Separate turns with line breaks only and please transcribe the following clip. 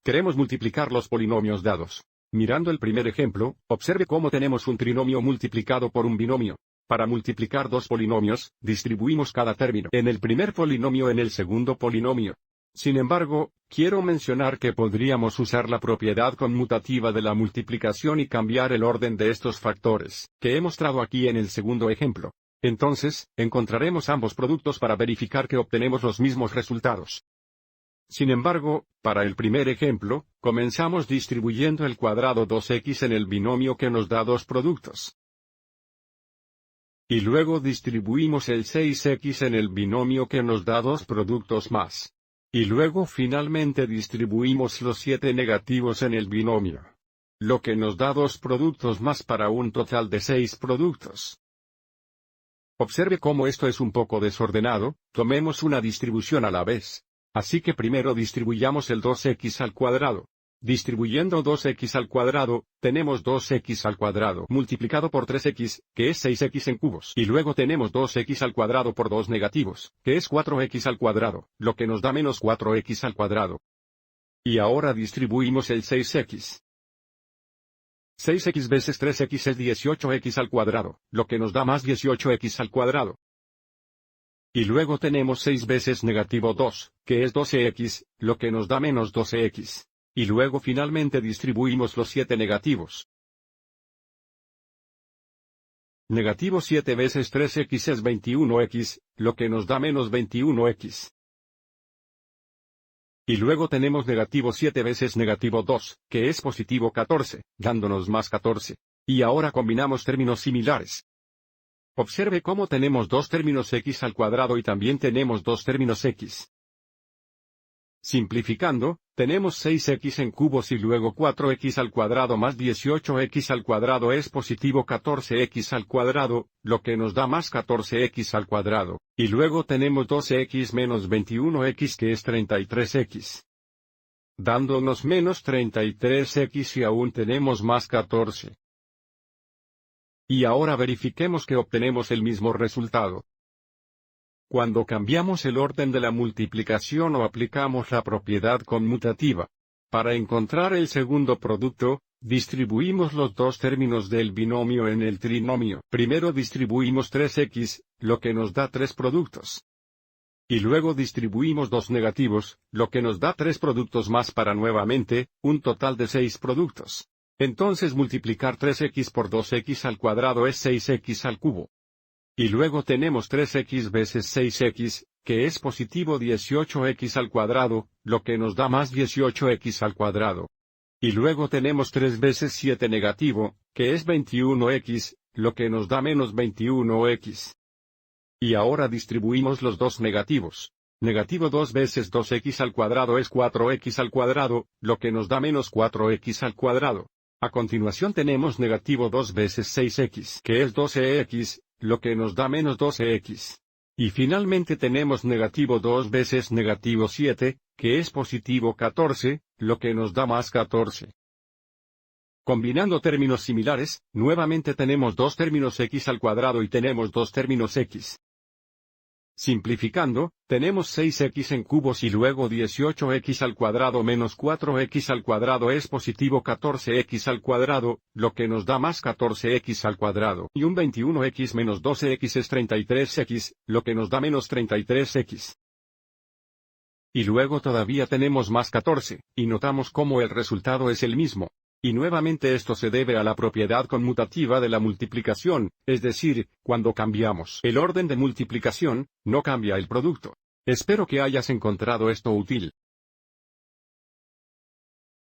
Queremos multiplicar los polinomios dados. Mirando el primer ejemplo, observe cómo tenemos un trinomio multiplicado por un binomio. Para multiplicar dos polinomios, distribuimos cada término en el primer polinomio en el segundo polinomio. Sin embargo, quiero mencionar que podríamos usar la propiedad conmutativa de la multiplicación y cambiar el orden de estos factores, que he mostrado aquí en el segundo ejemplo. Entonces, encontraremos ambos productos para verificar que obtenemos los mismos resultados. Sin embargo, para el primer ejemplo, comenzamos distribuyendo el cuadrado 2x en el binomio que nos da dos productos. Y luego distribuimos el 6x en el binomio que nos da dos productos más. Y luego finalmente distribuimos los 7 negativos en el binomio, lo que nos da dos productos más para un total de 6 productos. Observe cómo esto es un poco desordenado, tomemos una distribución a la vez. Así que primero distribuyamos el 2x al cuadrado. Distribuyendo 2x al cuadrado, tenemos 2x al cuadrado multiplicado por 3x, que es 6x en cubos. Y luego tenemos 2x al cuadrado por 2 negativos, que es 4x al cuadrado, lo que nos da menos 4x al cuadrado. Y ahora distribuimos el 6x. 6x veces 3x es 18x al cuadrado, lo que nos da más 18x al cuadrado. Y luego tenemos 6 veces negativo 2, que es 12x, lo que nos da menos 12x. Y luego finalmente distribuimos los 7 negativos. Negativo 7 veces 3x es 21x, lo que nos da menos 21x. Y luego tenemos negativo 7 veces negativo 2, que es positivo 14, dándonos más 14. Y ahora combinamos términos similares. Observe cómo tenemos dos términos x al cuadrado y también tenemos dos términos x. Simplificando, tenemos 6x en cubos y luego 4x al cuadrado más 18x al cuadrado es positivo 14x al cuadrado, lo que nos da más 14x al cuadrado, y luego tenemos 12x menos 21x que es 33x. Dándonos menos 33x y aún tenemos más 14. Y ahora verifiquemos que obtenemos el mismo resultado. Cuando cambiamos el orden de la multiplicación o aplicamos la propiedad conmutativa, para encontrar el segundo producto, distribuimos los dos términos del binomio en el trinomio. Primero distribuimos 3x, lo que nos da 3 productos. Y luego distribuimos 2 negativos, lo que nos da 3 productos más para nuevamente, un total de 6 productos. Entonces multiplicar 3x por 2x al cuadrado es 6x al cubo. Y luego tenemos 3x veces 6x, que es positivo 18x al cuadrado, lo que nos da más 18x al cuadrado. Y luego tenemos 3 veces 7 negativo, que es 21x, lo que nos da menos 21x. Y ahora distribuimos los dos negativos. Negativo 2 veces 2x al cuadrado es 4x al cuadrado, lo que nos da menos 4x al cuadrado. A continuación tenemos negativo 2 veces 6x, que es 12x, lo que nos da menos 12x. Y finalmente tenemos negativo 2 veces negativo 7, que es positivo 14, lo que nos da más 14. Combinando términos similares, nuevamente tenemos dos términos x al cuadrado y tenemos dos términos x. Simplificando, tenemos 6x en cubos y luego 18x al cuadrado menos 4x al cuadrado es positivo 14x al cuadrado, lo que nos da más 14x al cuadrado. Y un 21x menos 12x es 33x, lo que nos da menos 33x. Y luego todavía tenemos más 14, y notamos cómo el resultado es el mismo. Y nuevamente esto se debe a la propiedad conmutativa de la multiplicación, es decir, cuando cambiamos el orden de multiplicación, no cambia el producto. Espero que hayas encontrado esto útil.